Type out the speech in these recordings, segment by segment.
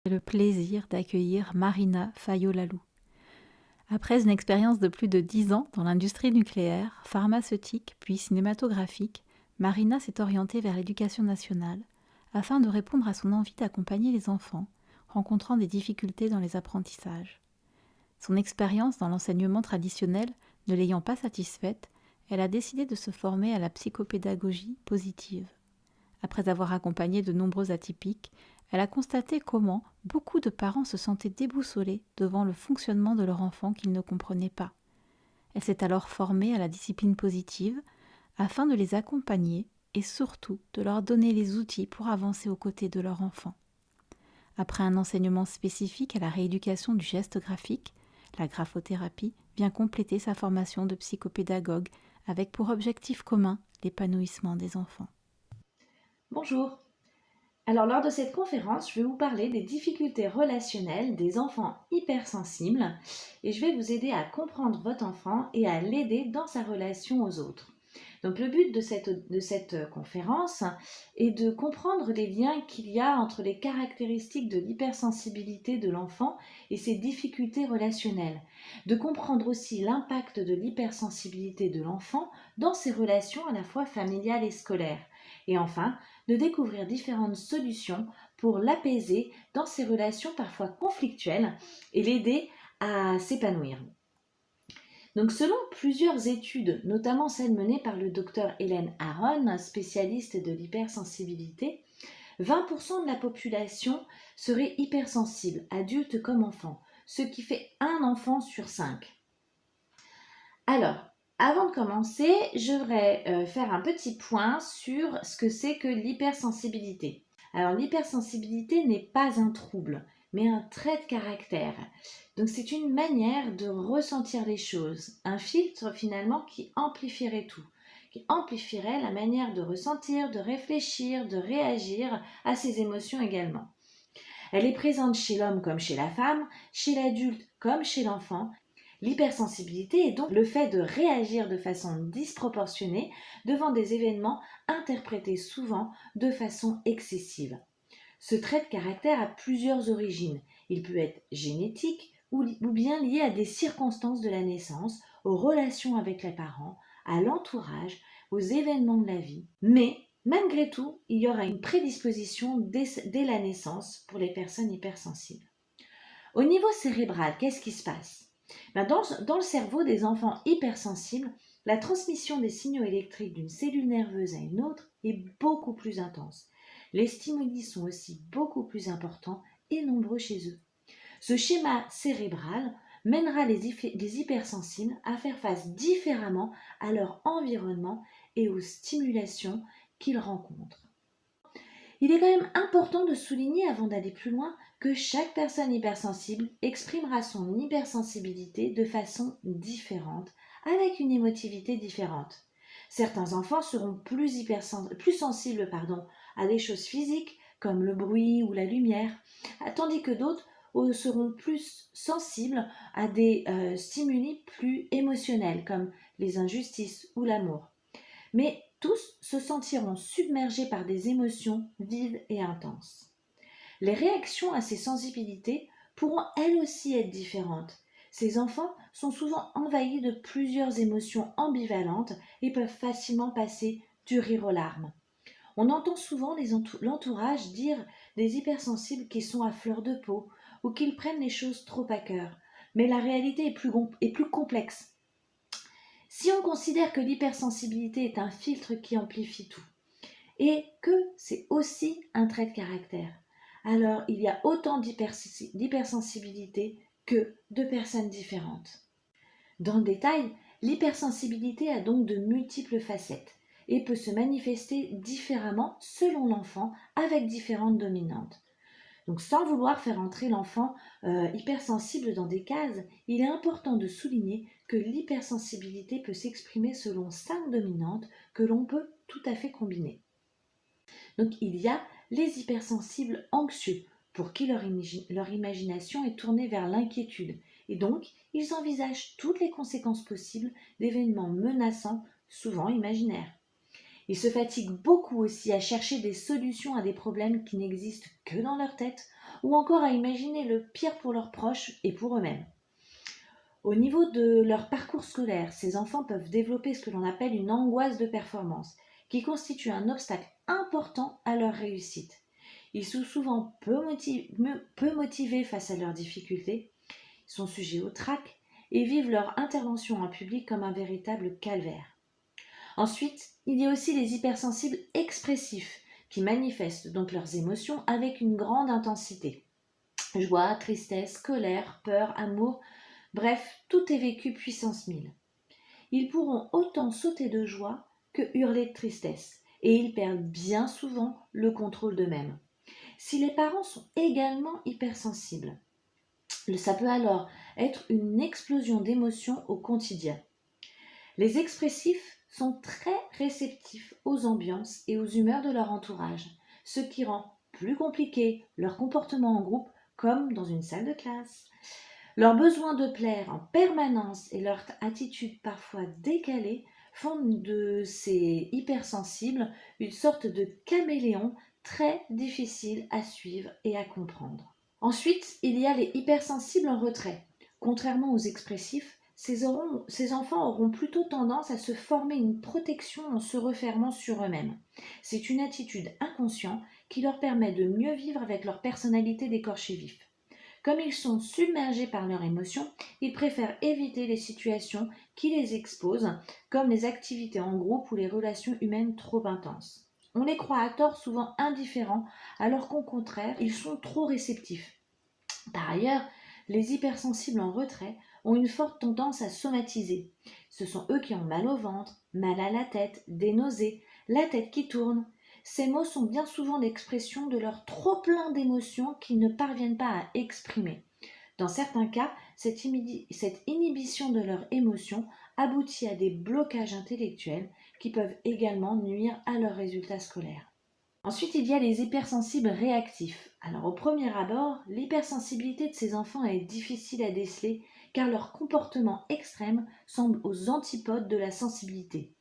J'ai le plaisir d'accueillir Marina Fayolalou. Après une expérience de plus de 10 ans dans l'industrie nucléaire, pharmaceutique puis cinématographique, Marina s'est orientée vers l'éducation nationale afin de répondre à son envie d'accompagner les enfants rencontrant des difficultés dans les apprentissages. Son expérience dans l'enseignement traditionnel ne l'ayant pas satisfaite, elle a décidé de se former à la psychopédagogie positive. Après avoir accompagné de nombreux atypiques, elle a constaté comment beaucoup de parents se sentaient déboussolés devant le fonctionnement de leur enfant qu'ils ne comprenaient pas. Elle s'est alors formée à la discipline positive afin de les accompagner et surtout de leur donner les outils pour avancer aux côtés de leur enfant. Après un enseignement spécifique à la rééducation du geste graphique, la graphothérapie vient compléter sa formation de psychopédagogue avec pour objectif commun l'épanouissement des enfants. Bonjour. Alors lors de cette conférence, je vais vous parler des difficultés relationnelles des enfants hypersensibles et je vais vous aider à comprendre votre enfant et à l'aider dans sa relation aux autres. Donc le but de cette conférence est de comprendre les liens qu'il y a entre les caractéristiques de l'hypersensibilité de l'enfant et ses difficultés relationnelles, de comprendre aussi l'impact de l'hypersensibilité de l'enfant dans ses relations à la fois familiales et scolaires, et enfin de découvrir différentes solutions pour l'apaiser dans ses relations parfois conflictuelles et l'aider à s'épanouir. Donc, selon plusieurs études, notamment celles menées par le docteur Hélène Aron, spécialiste de l'hypersensibilité, 20% de la population serait hypersensible, adulte comme enfant, ce qui fait un enfant sur 5. Alors, avant de commencer, je voudrais faire un petit point sur ce que c'est que l'hypersensibilité. Alors, l'hypersensibilité n'est pas un trouble, mais un trait de caractère. Donc, c'est une manière de ressentir les choses, un filtre finalement qui amplifierait tout, qui amplifierait la manière de ressentir, de réfléchir, de réagir à ses émotions également. Elle est présente chez l'homme comme chez la femme, chez l'adulte comme chez l'enfant. L'hypersensibilité est donc le fait de réagir de façon disproportionnée devant des événements interprétés souvent de façon excessive. Ce trait de caractère a plusieurs origines. Il peut être génétique ou bien lié à des circonstances de la naissance, aux relations avec les parents, à l'entourage, aux événements de la vie. Mais malgré tout, il y aura une prédisposition dès la naissance pour les personnes hypersensibles. Au niveau cérébral, qu'est-ce qui se passe? Dans le cerveau des enfants hypersensibles, la transmission des signaux électriques d'une cellule nerveuse à une autre est beaucoup plus intense. Les stimuli sont aussi beaucoup plus importants et nombreux chez eux. Ce schéma cérébral mènera les hypersensibles à faire face différemment à leur environnement et aux stimulations qu'ils rencontrent. Il est quand même important de souligner avant d'aller plus loin que chaque personne hypersensible exprimera son hypersensibilité de façon différente, avec une émotivité différente. Certains enfants seront plus sensibles à des choses physiques comme le bruit ou la lumière, tandis que d'autres seront plus sensibles à des stimuli plus émotionnels comme les injustices ou l'amour. Mais tous se sentiront submergés par des émotions vives et intenses. Les réactions à ces sensibilités pourront elles aussi être différentes. Ces enfants sont souvent envahis de plusieurs émotions ambivalentes et peuvent facilement passer du rire aux larmes. On entend souvent l'entourage dire des hypersensibles qui sont à fleur de peau ou qu'ils prennent les choses trop à cœur. Mais la réalité est plus complexe. Si on considère que l'hypersensibilité est un filtre qui amplifie tout et que c'est aussi un trait de caractère, alors il y a autant d'hypersensibilité que de personnes différentes. Dans le détail, l'hypersensibilité a donc de multiples facettes et peut se manifester différemment selon l'enfant avec différentes dominantes. Donc sans vouloir faire entrer l'enfant hypersensible dans des cases, il est important de souligner que l'hypersensibilité peut s'exprimer selon 5 dominantes que l'on peut tout à fait combiner. Donc il y a les hypersensibles anxieux, pour qui leur imagination est tournée vers l'inquiétude, et donc ils envisagent toutes les conséquences possibles d'événements menaçants, souvent imaginaires. Ils se fatiguent beaucoup aussi à chercher des solutions à des problèmes qui n'existent que dans leur tête, ou encore à imaginer le pire pour leurs proches et pour eux-mêmes. Au niveau de leur parcours scolaire, ces enfants peuvent développer ce que l'on appelle une angoisse de performance, qui constitue un obstacle important à leur réussite. Ils sont souvent peu motivés face à leurs difficultés, sont sujets au trac et vivent leur intervention en public comme un véritable calvaire. Ensuite, il y a aussi les hypersensibles expressifs, qui manifestent donc leurs émotions avec une grande intensité. Joie, tristesse, colère, peur, amour, bref, tout est vécu puissance 1000. Ils pourront autant sauter de joie que hurler de tristesse, et ils perdent bien souvent le contrôle d'eux-mêmes. Si les parents sont également hypersensibles, ça peut alors être une explosion d'émotions au quotidien. Les expressifs sont très réceptifs aux ambiances et aux humeurs de leur entourage, ce qui rend plus compliqué leur comportement en groupe comme dans une salle de classe. Leur besoin de plaire en permanence et leur attitude parfois décalée font de ces hypersensibles une sorte de caméléon très difficile à suivre et à comprendre. Ensuite, il y a les hypersensibles en retrait. Contrairement aux expressifs, ces enfants auront plutôt tendance à se former une protection en se refermant sur eux-mêmes. C'est une attitude inconsciente qui leur permet de mieux vivre avec leur personnalité d'écorché vif. Comme ils sont submergés par leurs émotions, ils préfèrent éviter les situations qui les exposent, comme les activités en groupe ou les relations humaines trop intenses. On les croit à tort souvent indifférents, alors qu'au contraire, ils sont trop réceptifs. Par ailleurs, les hypersensibles en retrait ont une forte tendance à somatiser. Ce sont eux qui ont mal au ventre, mal à la tête, des nausées, la tête qui tourne. Ces mots sont bien souvent l'expression de leur trop-plein d'émotions qu'ils ne parviennent pas à exprimer. Dans certains cas, cette inhibition de leurs émotions aboutit à des blocages intellectuels qui peuvent également nuire à leurs résultats scolaires. Ensuite, il y a les hypersensibles réactifs. Alors, au premier abord, l'hypersensibilité de ces enfants est difficile à déceler car leur comportement extrême semble aux antipodes de la sensibilité.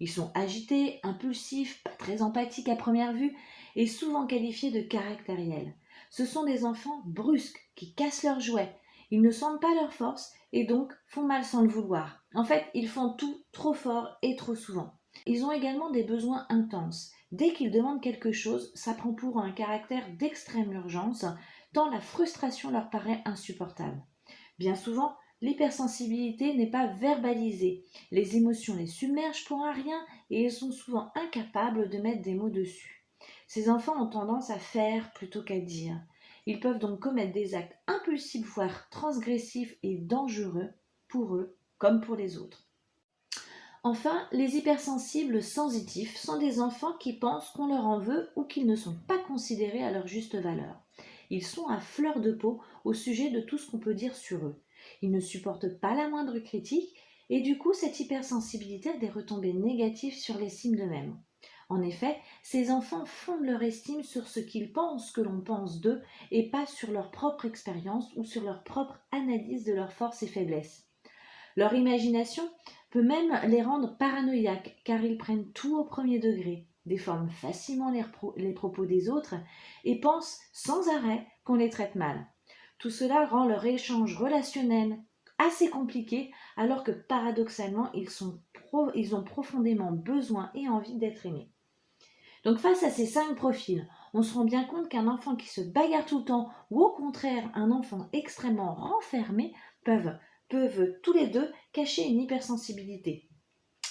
Ils sont agités, impulsifs, pas très empathiques à première vue et souvent qualifiés de caractériels. Ce sont des enfants brusques qui cassent leurs jouets. Ils ne sentent pas leur force et donc font mal sans le vouloir. En fait, ils font tout trop fort et trop souvent. Ils ont également des besoins intenses. Dès qu'ils demandent quelque chose, ça prend pour un caractère d'extrême urgence, tant la frustration leur paraît insupportable. Bien souvent, l'hypersensibilité n'est pas verbalisée. Les émotions les submergent pour un rien et ils sont souvent incapables de mettre des mots dessus. Ces enfants ont tendance à faire plutôt qu'à dire. Ils peuvent donc commettre des actes impulsifs, voire transgressifs et dangereux pour eux comme pour les autres. Enfin, les hypersensibles sensitifs sont des enfants qui pensent qu'on leur en veut ou qu'ils ne sont pas considérés à leur juste valeur. Ils sont à fleur de peau au sujet de tout ce qu'on peut dire sur eux. Ils ne supportent pas la moindre critique et du coup cette hypersensibilité a des retombées négatives sur l'estime d'eux-mêmes. En effet, ces enfants fondent leur estime sur ce qu'ils pensent que l'on pense d'eux et pas sur leur propre expérience ou sur leur propre analyse de leurs forces et faiblesses. Leur imagination peut même les rendre paranoïaques car ils prennent tout au premier degré, déforment facilement les propos des autres et pensent sans arrêt qu'on les traite mal. Tout cela rend leur échange relationnel assez compliqué alors que paradoxalement ils ont profondément besoin et envie d'être aimés. Donc face à ces 5 profils, on se rend bien compte qu'un enfant qui se bagarre tout le temps ou au contraire un enfant extrêmement renfermé peuvent tous les deux cacher une hypersensibilité.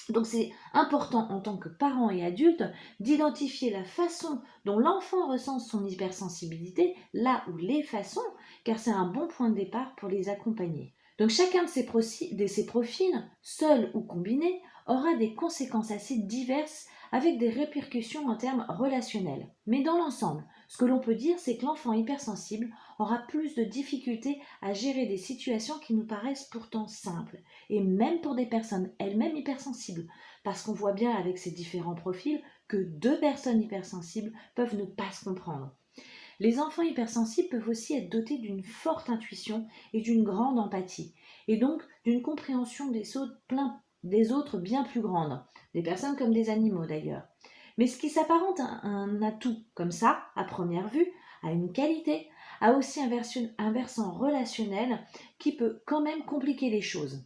Donc c'est important en tant que parent et adulte d'identifier la façon dont l'enfant ressent son hypersensibilité, là où les façons, car c'est un bon point de départ pour les accompagner. Donc chacun de ces profils, seul ou combiné, aura des conséquences assez diverses avec des répercussions en termes relationnels. Mais dans l'ensemble, ce que l'on peut dire, c'est que l'enfant hypersensible aura plus de difficultés à gérer des situations qui nous paraissent pourtant simples, et même pour des personnes elles-mêmes hypersensibles, parce qu'on voit bien avec ces différents profils que 2 personnes hypersensibles peuvent ne pas se comprendre. Les enfants hypersensibles peuvent aussi être dotés d'une forte intuition et d'une grande empathie, et donc d'une compréhension des autres bien plus grande, des personnes comme des animaux d'ailleurs. Mais ce qui s'apparente à un atout comme ça, à première vue, à une qualité, a aussi un versant relationnel qui peut quand même compliquer les choses.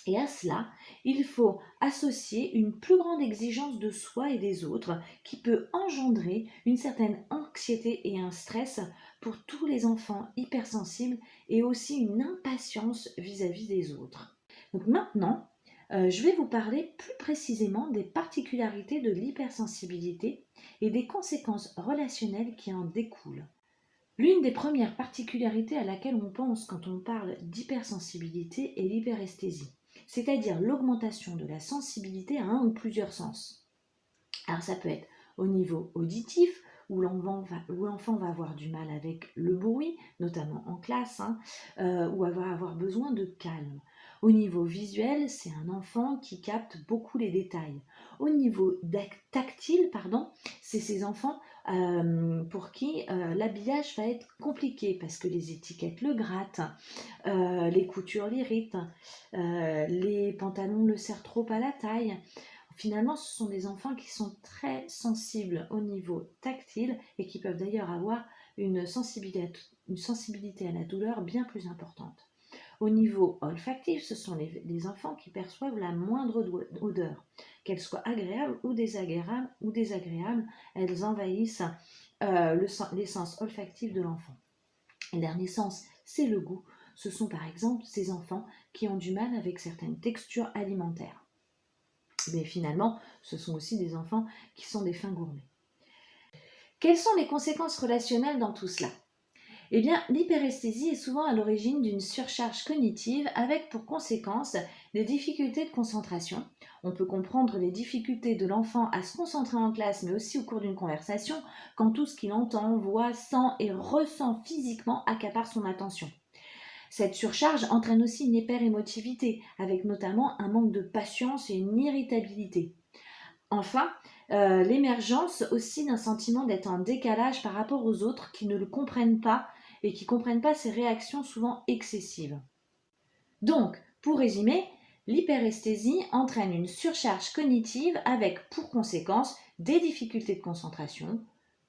Et à cela, il faut associer une plus grande exigence de soi et des autres qui peut engendrer une certaine anxiété et un stress pour tous les enfants hypersensibles et aussi une impatience vis-à-vis des autres. Donc maintenant, je vais vous parler plus précisément des particularités de l'hypersensibilité et des conséquences relationnelles qui en découlent. L'une des premières particularités à laquelle on pense quand on parle d'hypersensibilité est l'hyperesthésie, c'est-à-dire l'augmentation de la sensibilité à un ou plusieurs sens. Alors ça peut être au niveau auditif, où l'enfant va avoir du mal avec le bruit, notamment en classe, ou va avoir besoin de calme. Au niveau visuel, c'est un enfant qui capte beaucoup les détails. Au niveau tactile, c'est ces enfants pour qui l'habillage va être compliqué parce que les étiquettes le grattent, les coutures l'irritent, les pantalons le serrent trop à la taille. Finalement, ce sont des enfants qui sont très sensibles au niveau tactile et qui peuvent d'ailleurs avoir une sensibilité à la douleur bien plus importante. Au niveau olfactif, ce sont les enfants qui perçoivent la moindre odeur, qu'elle soit agréable ou désagréable, elles envahissent les sens olfactifs de l'enfant. Le dernier sens, c'est le goût. Ce sont par exemple ces enfants qui ont du mal avec certaines textures alimentaires. Mais finalement, ce sont aussi des enfants qui sont des fins gourmets. Quelles sont les conséquences relationnelles dans tout cela ? Eh bien, l'hyperesthésie est souvent à l'origine d'une surcharge cognitive avec pour conséquence des difficultés de concentration. On peut comprendre les difficultés de l'enfant à se concentrer en classe, mais aussi au cours d'une conversation, quand tout ce qu'il entend, voit, sent et ressent physiquement accapare son attention. Cette surcharge entraîne aussi une hyperémotivité, avec notamment un manque de patience et une irritabilité. Enfin, l'émergence aussi d'un sentiment d'être en décalage par rapport aux autres qui ne le comprennent pas et qui ne comprennent pas ses réactions souvent excessives. Donc, pour résumer, l'hyperesthésie entraîne une surcharge cognitive avec pour conséquence des difficultés de concentration,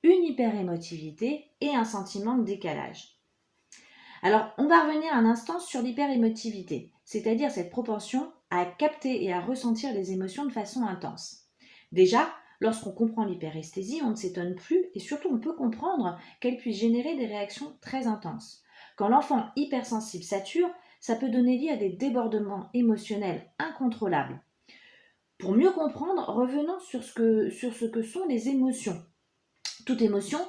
une hyperémotivité et un sentiment de décalage. Alors, on va revenir un instant sur l'hyperémotivité, c'est-à-dire cette propension à capter et à ressentir les émotions de façon intense. Déjà, lorsqu'on comprend l'hyperesthésie, on ne s'étonne plus et surtout on peut comprendre qu'elle puisse générer des réactions très intenses. Quand l'enfant hypersensible sature, ça peut donner lieu à des débordements émotionnels incontrôlables. Pour mieux comprendre, revenons sur ce que sont les émotions. Toute émotion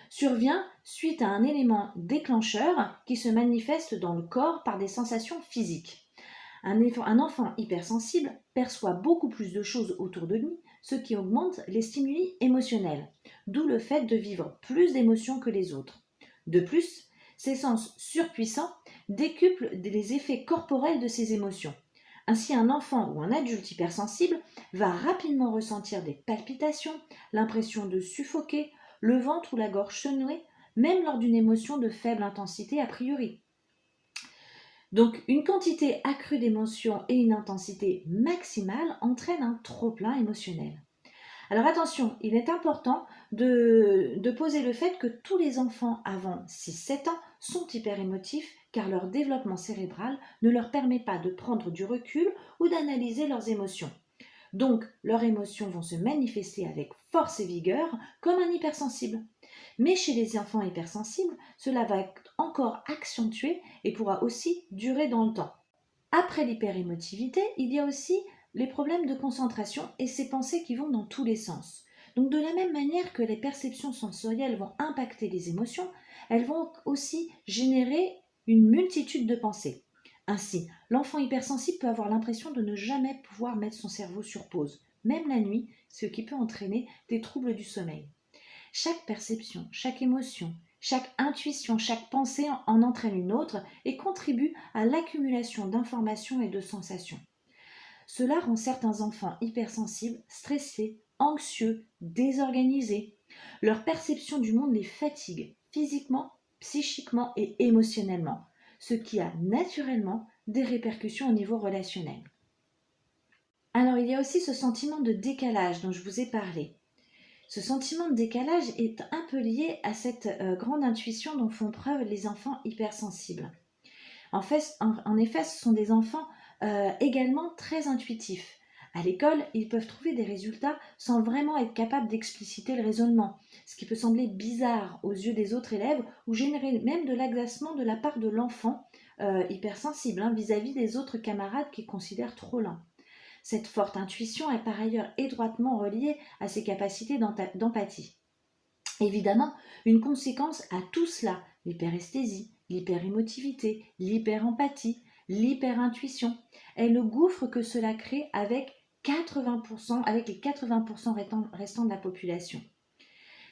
survient suite à un élément déclencheur qui se manifeste dans le corps par des sensations physiques. Un enfant hypersensible perçoit beaucoup plus de choses autour de lui, ce qui augmente les stimuli émotionnels, d'où le fait de vivre plus d'émotions que les autres. De plus, ces sens surpuissants décuplent les effets corporels de ces émotions. Ainsi, un enfant ou un adulte hypersensible va rapidement ressentir des palpitations, l'impression de suffoquer, le ventre ou la gorge se nouer, même lors d'une émotion de faible intensité a priori. Donc, une quantité accrue d'émotions et une intensité maximale entraînent un trop-plein émotionnel. Alors attention, il est important de poser le fait que tous les enfants avant 6-7 ans sont hyper émotifs car leur développement cérébral ne leur permet pas de prendre du recul ou d'analyser leurs émotions. Donc, leurs émotions vont se manifester avec force et vigueur comme un hypersensible. Mais chez les enfants hypersensibles, cela va être encore accentué et pourra aussi durer dans le temps. Après l'hyperémotivité, il y a aussi les problèmes de concentration et ces pensées qui vont dans tous les sens. Donc de la même manière que les perceptions sensorielles vont impacter les émotions, elles vont aussi générer une multitude de pensées. Ainsi, l'enfant hypersensible peut avoir l'impression de ne jamais pouvoir mettre son cerveau sur pause, même la nuit, ce qui peut entraîner des troubles du sommeil. Chaque perception, chaque émotion, chaque intuition, chaque pensée en entraîne une autre et contribue à l'accumulation d'informations et de sensations. Cela rend certains enfants hypersensibles stressés, anxieux, désorganisés. Leur perception du monde les fatigue physiquement, psychiquement et émotionnellement, ce qui a naturellement des répercussions au niveau relationnel. Alors il y a aussi ce sentiment de décalage dont je vous ai parlé. Ce sentiment de décalage est un peu lié à cette grande intuition dont font preuve les enfants hypersensibles. En effet, ce sont des enfants également très intuitifs. À l'école, ils peuvent trouver des résultats sans vraiment être capables d'expliciter le raisonnement, ce qui peut sembler bizarre aux yeux des autres élèves ou générer même de l'agacement de la part de l'enfant hypersensible vis-à-vis des autres camarades qui considèrent trop lent. Cette forte intuition est par ailleurs étroitement reliée à ses capacités d'empathie. Évidemment, une conséquence à tout cela, l'hyperesthésie, l'hyperémotivité, l'hyperempathie, l'hyperintuition, est le gouffre que cela crée avec les 80% restants de la population.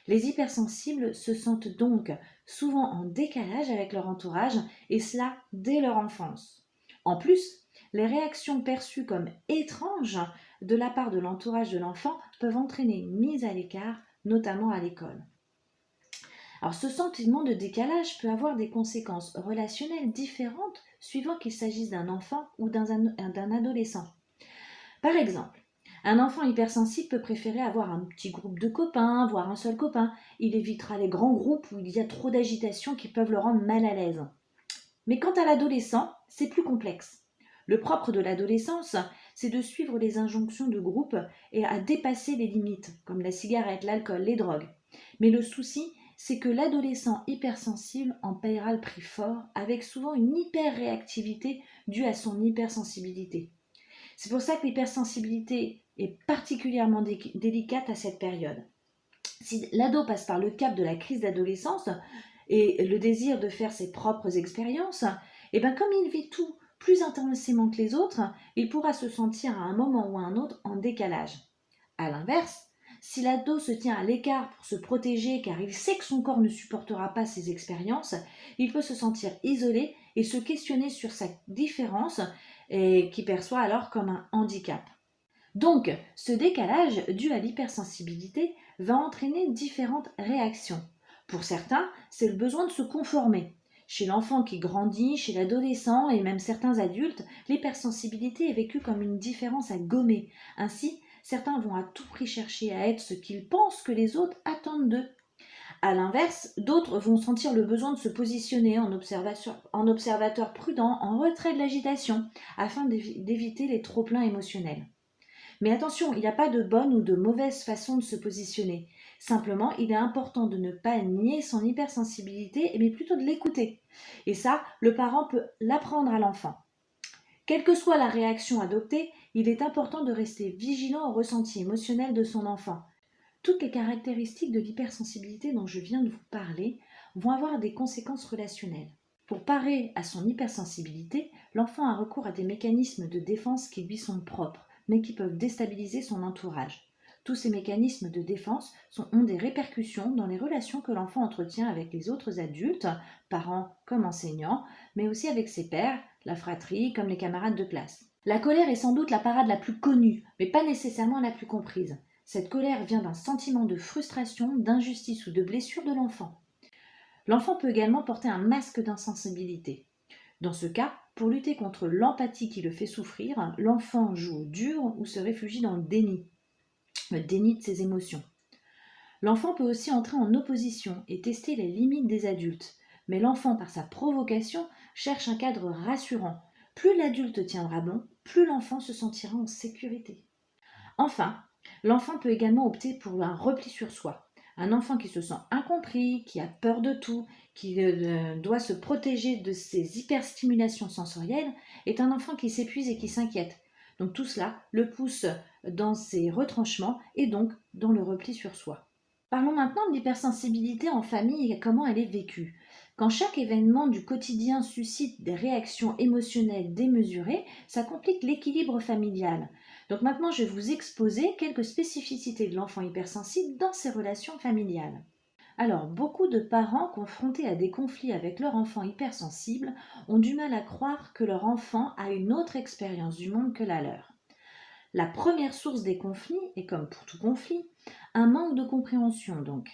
Les hypersensibles se sentent donc souvent en décalage avec leur entourage, et cela dès leur enfance. En plus, les réactions perçues comme étranges de la part de l'entourage de l'enfant peuvent entraîner une mise à l'écart, notamment à l'école. Alors, ce sentiment de décalage peut avoir des conséquences relationnelles différentes suivant qu'il s'agisse d'un enfant ou d'un adolescent. Par exemple, un enfant hypersensible peut préférer avoir un petit groupe de copains, voire un seul copain. Il évitera les grands groupes où il y a trop d'agitation qui peuvent le rendre mal à l'aise. Mais quant à l'adolescent, c'est plus complexe. Le propre de l'adolescence, c'est de suivre les injonctions de groupe et à dépasser les limites, comme la cigarette, l'alcool, les drogues. Mais le souci, c'est que l'adolescent hypersensible en paiera le prix fort, avec souvent une hyperréactivité due à son hypersensibilité. C'est pour ça que l'hypersensibilité est particulièrement délicate à cette période. Si l'ado passe par le cap de la crise d'adolescence et le désir de faire ses propres expériences, et bien comme il vit tout plus intensément que les autres, il pourra se sentir à un moment ou à un autre en décalage. A l'inverse, si l'ado se tient à l'écart pour se protéger car il sait que son corps ne supportera pas ces expériences, il peut se sentir isolé et se questionner sur sa différence et qui perçoit alors comme un handicap. Donc, ce décalage dû à l'hypersensibilité va entraîner différentes réactions. Pour certains, c'est le besoin de se conformer. Chez l'enfant qui grandit, chez l'adolescent et même certains adultes, l'hypersensibilité est vécue comme une différence à gommer. Ainsi, certains vont à tout prix chercher à être ce qu'ils pensent que les autres attendent d'eux. A l'inverse, d'autres vont sentir le besoin de se positionner en observateur prudent, en retrait de l'agitation, afin d'éviter les trop-pleins émotionnels. Mais attention, il n'y a pas de bonne ou de mauvaise façon de se positionner. Simplement, il est important de ne pas nier son hypersensibilité, mais plutôt de l'écouter. Et ça, le parent peut l'apprendre à l'enfant. Quelle que soit la réaction adoptée, il est important de rester vigilant au ressenti émotionnel de son enfant. Toutes les caractéristiques de l'hypersensibilité dont je viens de vous parler vont avoir des conséquences relationnelles. Pour parer à son hypersensibilité, l'enfant a recours à des mécanismes de défense qui lui sont propres, mais qui peuvent déstabiliser son entourage. Tous ces mécanismes de défense ont des répercussions dans les relations que l'enfant entretient avec les autres adultes, parents comme enseignants, mais aussi avec ses pairs, la fratrie, comme les camarades de classe. La colère est sans doute la parade la plus connue, mais pas nécessairement la plus comprise. Cette colère vient d'un sentiment de frustration, d'injustice ou de blessure de l'enfant. L'enfant peut également porter un masque d'insensibilité. Dans ce cas, pour lutter contre l'empathie qui le fait souffrir, l'enfant joue au dur ou se réfugie dans le déni de ses émotions. L'enfant peut aussi entrer en opposition et tester les limites des adultes, mais l'enfant, par sa provocation, cherche un cadre rassurant. Plus l'adulte tiendra bon, plus l'enfant se sentira en sécurité. Enfin, l'enfant peut également opter pour un repli sur soi. Un enfant qui se sent incompris, qui a peur de tout, qui doit se protéger de ses hyperstimulations sensorielles, est un enfant qui s'épuise et qui s'inquiète. Donc tout cela le pousse dans ses retranchements et donc dans le repli sur soi. Parlons maintenant de l'hypersensibilité en famille et comment elle est vécue. Quand chaque événement du quotidien suscite des réactions émotionnelles démesurées, ça complique l'équilibre familial. Donc maintenant, je vais vous exposer quelques spécificités de l'enfant hypersensible dans ses relations familiales. Alors, beaucoup de parents confrontés à des conflits avec leur enfant hypersensible ont du mal à croire que leur enfant a une autre expérience du monde que la leur. La première source des conflits est, comme pour tout conflit, un manque de compréhension donc.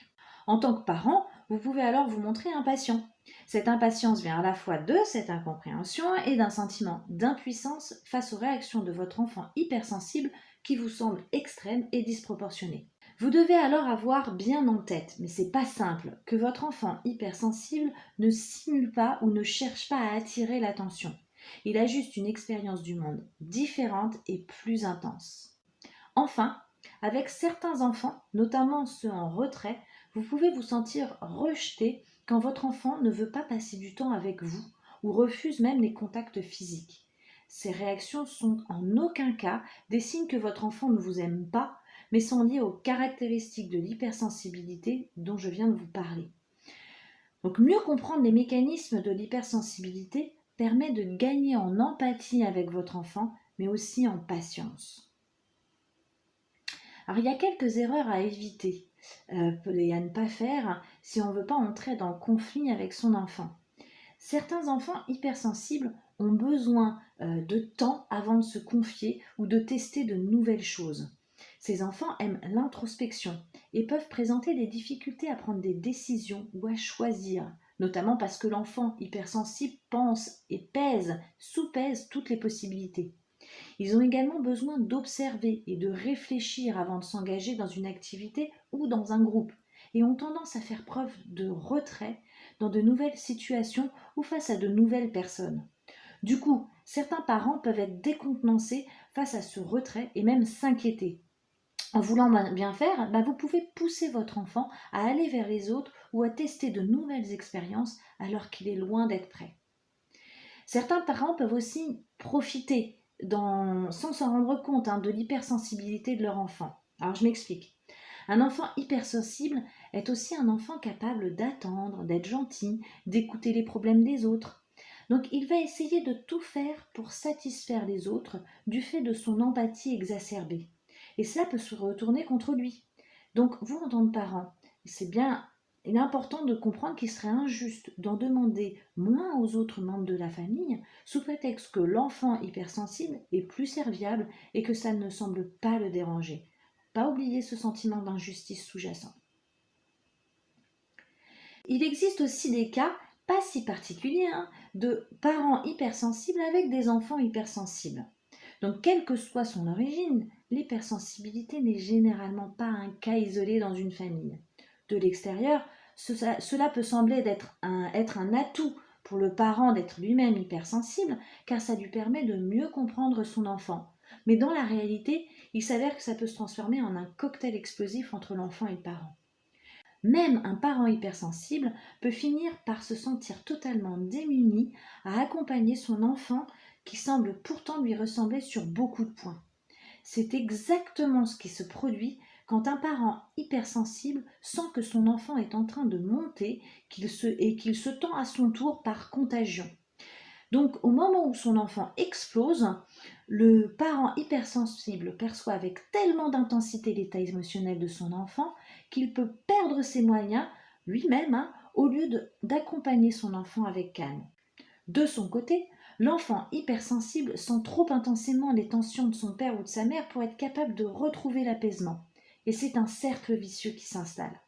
En tant que parent, vous pouvez alors vous montrer impatient. Cette impatience vient à la fois de cette incompréhension et d'un sentiment d'impuissance face aux réactions de votre enfant hypersensible qui vous semblent extrêmes et disproportionnées. Vous devez alors avoir bien en tête, mais c'est pas simple, que votre enfant hypersensible ne simule pas ou ne cherche pas à attirer l'attention. Il a juste une expérience du monde différente et plus intense. Enfin, avec certains enfants, notamment ceux en retrait, vous pouvez vous sentir rejeté quand votre enfant ne veut pas passer du temps avec vous ou refuse même les contacts physiques. Ces réactions sont en aucun cas des signes que votre enfant ne vous aime pas, mais sont liées aux caractéristiques de l'hypersensibilité dont je viens de vous parler. Donc mieux comprendre les mécanismes de l'hypersensibilité permet de gagner en empathie avec votre enfant, mais aussi en patience. Alors il y a quelques erreurs à éviter et à ne pas faire si on ne veut pas entrer dans le conflit avec son enfant. Certains enfants hypersensibles ont besoin de temps avant de se confier ou de tester de nouvelles choses. Ces enfants aiment l'introspection et peuvent présenter des difficultés à prendre des décisions ou à choisir, notamment parce que l'enfant hypersensible pense et sous-pèse toutes les possibilités. Ils ont également besoin d'observer et de réfléchir avant de s'engager dans une activité ou dans un groupe et ont tendance à faire preuve de retrait dans de nouvelles situations ou face à de nouvelles personnes. Du coup, certains parents peuvent être décontenancés face à ce retrait et même s'inquiéter. En voulant bien faire, vous pouvez pousser votre enfant à aller vers les autres ou à tester de nouvelles expériences alors qu'il est loin d'être prêt. Certains parents peuvent aussi profiter sans s'en rendre compte de l'hypersensibilité de leur enfant. Alors je m'explique. Un enfant hypersensible est aussi un enfant capable d'attendre, d'être gentil, d'écouter les problèmes des autres. Donc il va essayer de tout faire pour satisfaire les autres du fait de son empathie exacerbée. Et cela peut se retourner contre lui. Donc vous, en tant que parent, il est important de comprendre qu'il serait injuste d'en demander moins aux autres membres de la famille sous prétexte que l'enfant hypersensible est plus serviable et que ça ne semble pas le déranger. Pas oublier ce sentiment d'injustice sous-jacent. Il existe aussi des cas, pas si particuliers, de parents hypersensibles avec des enfants hypersensibles. Donc, quelle que soit son origine, l'hypersensibilité n'est généralement pas un cas isolé dans une famille. De l'extérieur, cela peut sembler être un atout pour le parent d'être lui-même hypersensible, car ça lui permet de mieux comprendre son enfant. Mais dans la réalité, il s'avère que ça peut se transformer en un cocktail explosif entre l'enfant et le parent. Même un parent hypersensible peut finir par se sentir totalement démuni à accompagner son enfant qui semble pourtant lui ressembler sur beaucoup de points. C'est exactement ce qui se produit quand un parent hypersensible sent que son enfant est en train de monter et qu'il se tend à son tour par contagion. Donc au moment où son enfant explose, le parent hypersensible perçoit avec tellement d'intensité l'état émotionnel de son enfant qu'il peut perdre ses moyens lui-même au lieu d'accompagner son enfant avec calme. De son côté, l'enfant hypersensible sent trop intensément les tensions de son père ou de sa mère pour être capable de retrouver l'apaisement. Et c'est un cercle vicieux qui s'installe.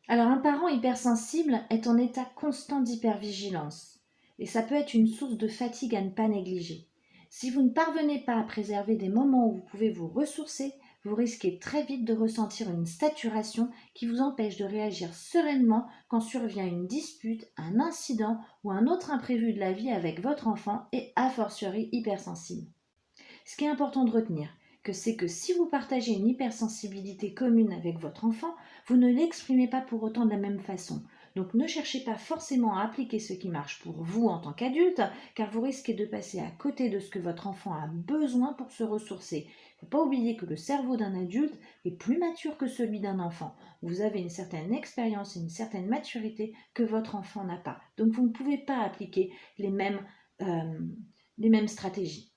Alors un parent hypersensible est en état constant d'hypervigilance. Et ça peut être une source de fatigue à ne pas négliger. Si vous ne parvenez pas à préserver des moments où vous pouvez vous ressourcer, vous risquez très vite de ressentir une saturation qui vous empêche de réagir sereinement quand survient une dispute, un incident ou un autre imprévu de la vie avec votre enfant et a fortiori hypersensible. Ce qui est important de retenir, c'est que si vous partagez une hypersensibilité commune avec votre enfant, vous ne l'exprimez pas pour autant de la même façon. Donc ne cherchez pas forcément à appliquer ce qui marche pour vous en tant qu'adulte, car vous risquez de passer à côté de ce que votre enfant a besoin pour se ressourcer. Il ne faut pas oublier que le cerveau d'un adulte est plus mature que celui d'un enfant. Vous avez une certaine expérience et une certaine maturité que votre enfant n'a pas. Donc vous ne pouvez pas appliquer les mêmes stratégies.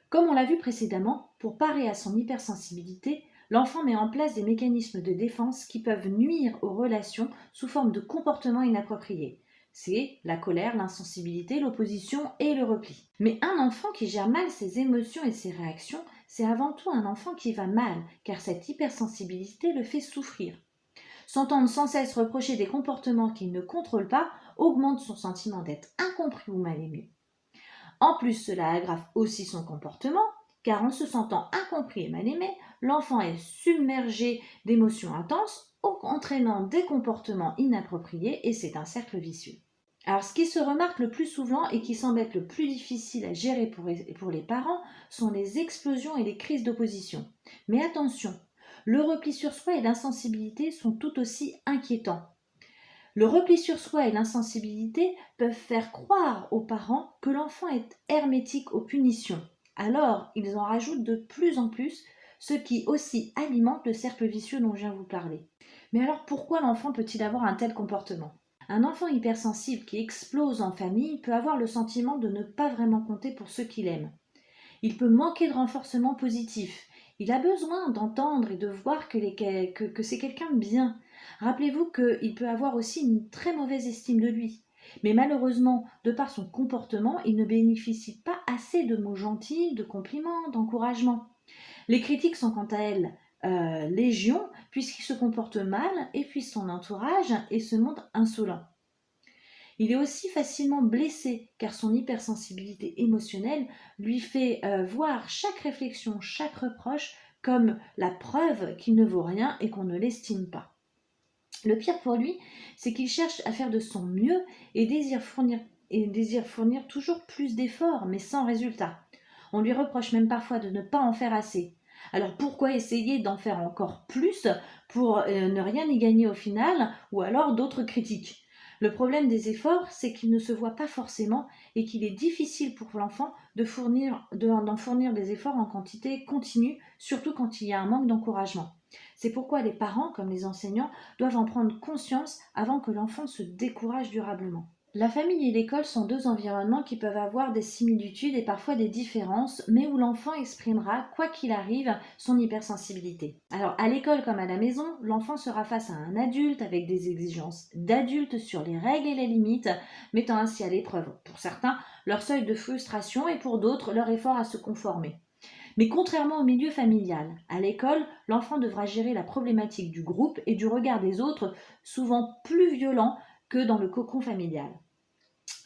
Comme on l'a vu précédemment, pour parer à son hypersensibilité, l'enfant met en place des mécanismes de défense qui peuvent nuire aux relations sous forme de comportements inappropriés. C'est la colère, l'insensibilité, l'opposition et le repli. Mais un enfant qui gère mal ses émotions et ses réactions, c'est avant tout un enfant qui va mal, car cette hypersensibilité le fait souffrir. S'entendre sans cesse reprocher des comportements qu'il ne contrôle pas augmente son sentiment d'être incompris ou mal aimé. En plus, cela aggrave aussi son comportement car en se sentant incompris et mal aimé, l'enfant est submergé d'émotions intenses, entraînant des comportements inappropriés et c'est un cercle vicieux. Alors ce qui se remarque le plus souvent et qui semble être le plus difficile à gérer pour les parents sont les explosions et les crises d'opposition. Mais attention, le repli sur soi et l'insensibilité sont tout aussi inquiétants. Le repli sur soi et l'insensibilité peuvent faire croire aux parents que l'enfant est hermétique aux punitions. Alors, ils en rajoutent de plus en plus, ce qui aussi alimente le cercle vicieux dont je viens de vous parler. Mais alors, pourquoi l'enfant peut-il avoir un tel comportement ? Un enfant hypersensible qui explose en famille peut avoir le sentiment de ne pas vraiment compter pour ceux qu'il aime. Il peut manquer de renforcement positif. Il a besoin d'entendre et de voir que c'est quelqu'un de bien. Rappelez-vous qu'il peut avoir aussi une très mauvaise estime de lui. Mais malheureusement, de par son comportement, il ne bénéficie pas assez de mots gentils, de compliments, d'encouragement. Les critiques sont quant à elles légion, puisqu'il se comporte mal, épuise son entourage et se montre insolent. Il est aussi facilement blessé car son hypersensibilité émotionnelle lui fait voir chaque réflexion, chaque reproche comme la preuve qu'il ne vaut rien et qu'on ne l'estime pas. Le pire pour lui, c'est qu'il cherche à faire de son mieux et désire fournir toujours plus d'efforts, mais sans résultat. On lui reproche même parfois de ne pas en faire assez. Alors pourquoi essayer d'en faire encore plus pour ne rien y gagner au final, ou alors d'autres critiques? Le problème des efforts, c'est qu'ils ne se voient pas forcément et qu'il est difficile pour l'enfant d'en fournir des efforts en quantité continue, surtout quand il y a un manque d'encouragement. C'est pourquoi les parents, comme les enseignants, doivent en prendre conscience avant que l'enfant se décourage durablement. La famille et l'école sont deux environnements qui peuvent avoir des similitudes et parfois des différences, mais où l'enfant exprimera, quoi qu'il arrive, son hypersensibilité. Alors, à l'école comme à la maison, l'enfant sera face à un adulte avec des exigences d'adulte sur les règles et les limites, mettant ainsi à l'épreuve, pour certains, leur seuil de frustration et pour d'autres, leur effort à se conformer. Mais contrairement au milieu familial, à l'école, l'enfant devra gérer la problématique du groupe et du regard des autres, souvent plus violent que dans le cocon familial.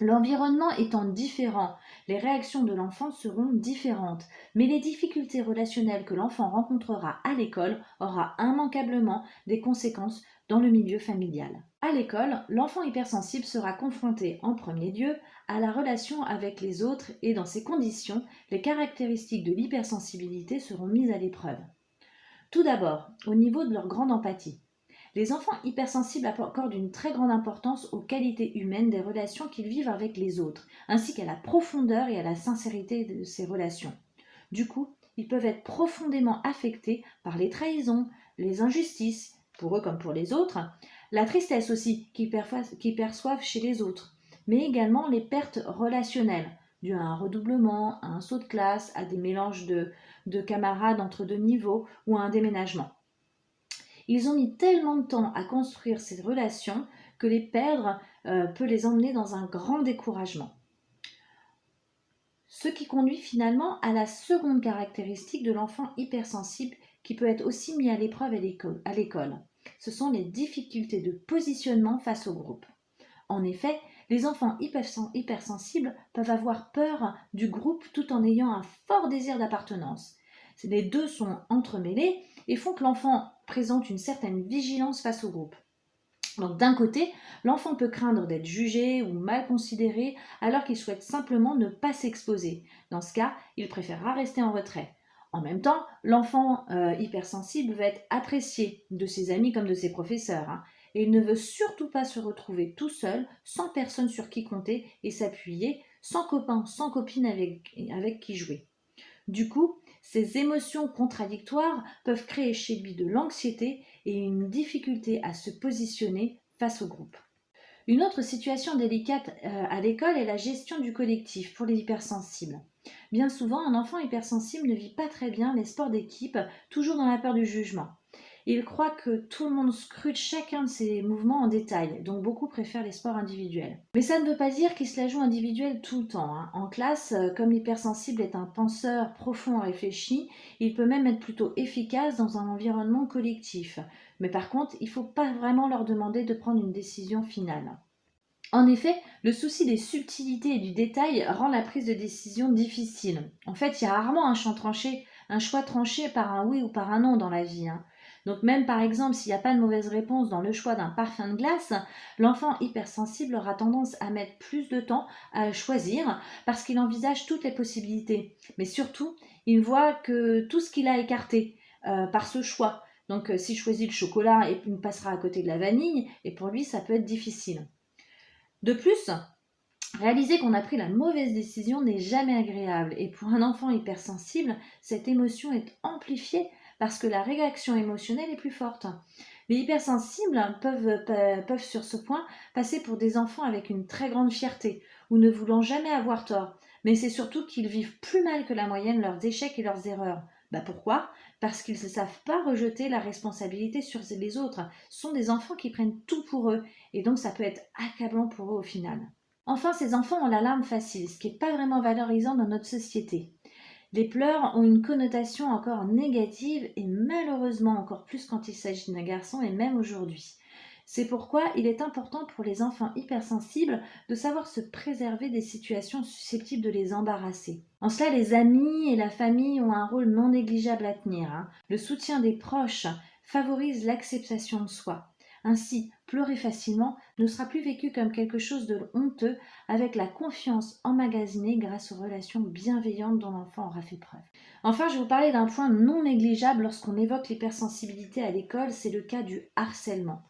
L'environnement étant différent, les réactions de l'enfant seront différentes, mais les difficultés relationnelles que l'enfant rencontrera à l'école aura immanquablement des conséquences dans le milieu familial. À l'école, l'enfant hypersensible sera confronté en premier lieu à la relation avec les autres et dans ces conditions, les caractéristiques de l'hypersensibilité seront mises à l'épreuve. Tout d'abord, au niveau de leur grande empathie. Les enfants hypersensibles accordent une très grande importance aux qualités humaines des relations qu'ils vivent avec les autres, ainsi qu'à la profondeur et à la sincérité de ces relations. Du coup, ils peuvent être profondément affectés par les trahisons, les injustices, pour eux comme pour les autres, la tristesse aussi qu'ils perçoivent chez les autres, mais également les pertes relationnelles, dues à un redoublement, à un saut de classe, à des mélanges de camarades entre deux niveaux ou à un déménagement. Ils ont mis tellement de temps à construire ces relations que les perdre peut les emmener dans un grand découragement. Ce qui conduit finalement à la seconde caractéristique de l'enfant hypersensible qui peut être aussi mis à l'épreuve à l'école. Ce sont les difficultés de positionnement face au groupe. En effet, les enfants hypersensibles peuvent avoir peur du groupe tout en ayant un fort désir d'appartenance. Les deux sont entremêlés et font que l'enfant présente une certaine vigilance face au groupe. Donc d'un côté, l'enfant peut craindre d'être jugé ou mal considéré alors qu'il souhaite simplement ne pas s'exposer. Dans ce cas, il préférera rester en retrait. En même temps, l'enfant hypersensible va être apprécié de ses amis comme de ses professeurs. Et il ne veut surtout pas se retrouver tout seul, sans personne sur qui compter et s'appuyer, sans copain, sans copine avec qui jouer. Du coup, ces émotions contradictoires peuvent créer chez lui de l'anxiété et une difficulté à se positionner face au groupe. Une autre situation délicate à l'école est la gestion du collectif pour les hypersensibles. Bien souvent, un enfant hypersensible ne vit pas très bien les sports d'équipe, toujours dans la peur du jugement. Il croit que tout le monde scrute chacun de ses mouvements en détail, donc beaucoup préfèrent les sports individuels. Mais ça ne veut pas dire qu'il se la joue individuel tout le temps. En classe, comme l'hypersensible est un penseur profond et réfléchi, il peut même être plutôt efficace dans un environnement collectif. Mais par contre, il ne faut pas vraiment leur demander de prendre une décision finale. En effet, le souci des subtilités et du détail rend la prise de décision difficile. En fait, il y a rarement un choix tranché par un oui ou par un non dans la vie, hein. Donc même par exemple, s'il n'y a pas de mauvaise réponse dans le choix d'un parfum de glace, l'enfant hypersensible aura tendance à mettre plus de temps à choisir parce qu'il envisage toutes les possibilités. Mais surtout, il voit que tout ce qu'il a écarté par ce choix. Donc s'il choisit le chocolat et il passera à côté de la vanille, et pour lui, ça peut être difficile. De plus, réaliser qu'on a pris la mauvaise décision n'est jamais agréable et pour un enfant hypersensible, cette émotion est amplifiée parce que la réaction émotionnelle est plus forte. Les hypersensibles peuvent sur ce point passer pour des enfants avec une très grande fierté ou ne voulant jamais avoir tort, mais c'est surtout qu'ils vivent plus mal que la moyenne leurs échecs et leurs erreurs. Pourquoi? Parce qu'ils ne savent pas rejeter la responsabilité sur les autres. Ce sont des enfants qui prennent tout pour eux et donc ça peut être accablant pour eux au final. Enfin, ces enfants ont l'alarme facile, ce qui n'est pas vraiment valorisant dans notre société. Les pleurs ont une connotation encore négative et malheureusement encore plus quand il s'agit d'un garçon et même aujourd'hui. C'est pourquoi il est important pour les enfants hypersensibles de savoir se préserver des situations susceptibles de les embarrasser. En cela, les amis et la famille ont un rôle non négligeable à tenir, hein. Le soutien des proches favorise l'acceptation de soi. Ainsi, pleurer facilement ne sera plus vécu comme quelque chose de honteux avec la confiance emmagasinée grâce aux relations bienveillantes dont l'enfant aura fait preuve. Enfin, je vais vous parler d'un point non négligeable lorsqu'on évoque l'hypersensibilité à l'école, c'est le cas du harcèlement.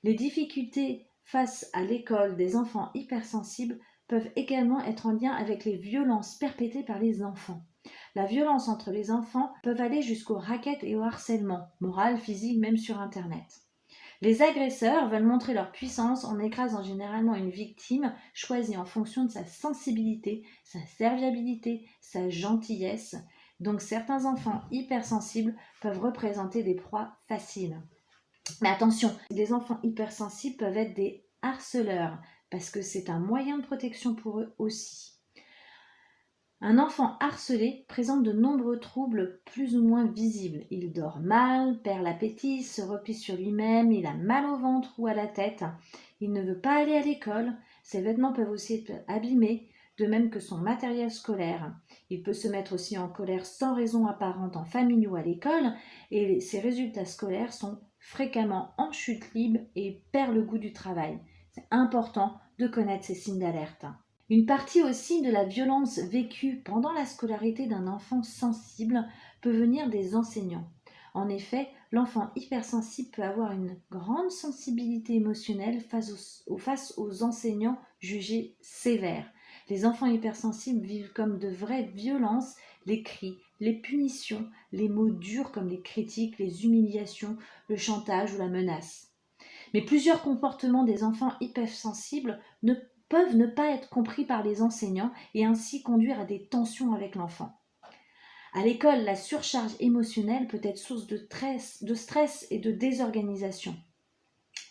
Les difficultés face à l'école des enfants hypersensibles peuvent également être en lien avec les violences perpétrées par les enfants. La violence entre les enfants peut aller jusqu'au racket et au harcèlement, moral, physique, même sur Internet. Les agresseurs veulent montrer leur puissance en écrasant généralement une victime choisie en fonction de sa sensibilité, sa serviabilité, sa gentillesse. Donc certains enfants hypersensibles peuvent représenter des proies faciles. Mais attention, les enfants hypersensibles peuvent être des harceleurs parce que c'est un moyen de protection pour eux aussi. Un enfant harcelé présente de nombreux troubles plus ou moins visibles. Il dort mal, perd l'appétit, se replie sur lui-même, il a mal au ventre ou à la tête. Il ne veut pas aller à l'école, ses vêtements peuvent aussi être abîmés, de même que son matériel scolaire. Il peut se mettre aussi en colère sans raison apparente en famille ou à l'école, et ses résultats scolaires sont fréquemment en chute libre et perd le goût du travail. C'est important de connaître ces signes d'alerte. Une partie aussi de la violence vécue pendant la scolarité d'un enfant sensible peut venir des enseignants. En effet, l'enfant hypersensible peut avoir une grande sensibilité émotionnelle face aux enseignants jugés sévères. Les enfants hypersensibles vivent comme de vraies violences les cris, les punitions, les mots durs comme les critiques, les humiliations, le chantage ou la menace. Mais plusieurs comportements des enfants hypersensibles peuvent ne pas être compris par les enseignants et ainsi conduire à des tensions avec l'enfant. À l'école, la surcharge émotionnelle peut être source de stress et de désorganisation.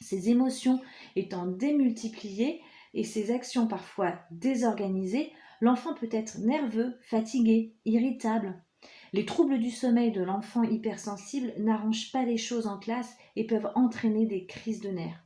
Ces émotions étant démultipliées et ces actions parfois désorganisées, l'enfant peut être nerveux, fatigué, irritable. Les troubles du sommeil de l'enfant hypersensible n'arrangent pas les choses en classe et peuvent entraîner des crises de nerfs.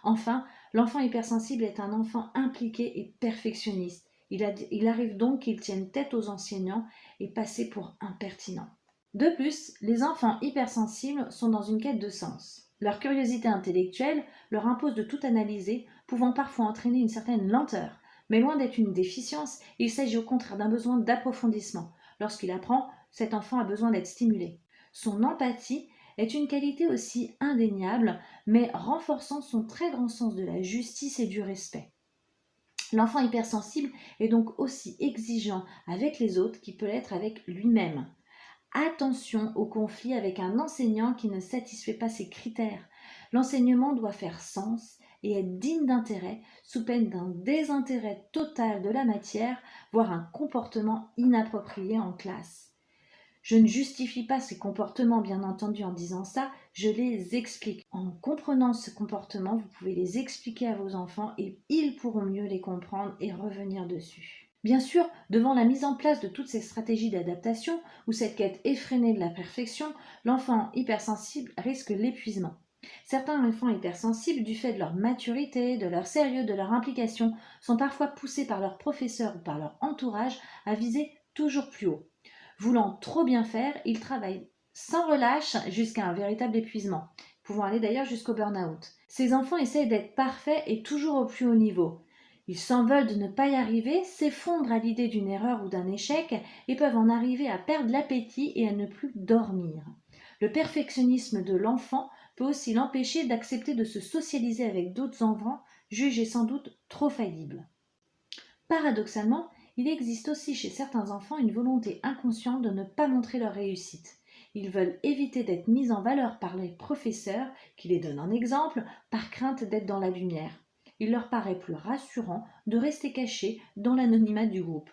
Enfin, l'enfant hypersensible est un enfant impliqué et perfectionniste. Il arrive donc qu'il tienne tête aux enseignants et passe pour impertinent. De plus, les enfants hypersensibles sont dans une quête de sens. Leur curiosité intellectuelle leur impose de tout analyser, pouvant parfois entraîner une certaine lenteur. Mais loin d'être une déficience, il s'agit au contraire d'un besoin d'approfondissement. Lorsqu'il apprend, cet enfant a besoin d'être stimulé. Son empathie est une qualité aussi indéniable, mais renforçant son très grand sens de la justice et du respect. L'enfant hypersensible est donc aussi exigeant avec les autres qu'il peut l'être avec lui-même. Attention au conflit avec un enseignant qui ne satisfait pas ses critères. L'enseignement doit faire sens et être digne d'intérêt sous peine d'un désintérêt total de la matière, voire un comportement inapproprié en classe. Je ne justifie pas ces comportements, bien entendu, en disant ça, je les explique. En comprenant ce comportement, vous pouvez les expliquer à vos enfants et ils pourront mieux les comprendre et revenir dessus. Bien sûr, devant la mise en place de toutes ces stratégies d'adaptation ou cette quête effrénée de la perfection, l'enfant hypersensible risque l'épuisement. Certains enfants hypersensibles, du fait de leur maturité, de leur sérieux, de leur implication, sont parfois poussés par leurs professeurs ou par leur entourage à viser toujours plus haut. Voulant trop bien faire, ils travaillent sans relâche jusqu'à un véritable épuisement, pouvant aller d'ailleurs jusqu'au burn-out. Ces enfants essayent d'être parfaits et toujours au plus haut niveau. Ils s'en veulent de ne pas y arriver, s'effondrent à l'idée d'une erreur ou d'un échec et peuvent en arriver à perdre l'appétit et à ne plus dormir. Le perfectionnisme de l'enfant peut aussi l'empêcher d'accepter de se socialiser avec d'autres enfants, jugés sans doute trop faillibles. Paradoxalement, il existe aussi chez certains enfants une volonté inconsciente de ne pas montrer leur réussite. Ils veulent éviter d'être mis en valeur par les professeurs qui les donnent en exemple par crainte d'être dans la lumière. Il leur paraît plus rassurant de rester cachés dans l'anonymat du groupe.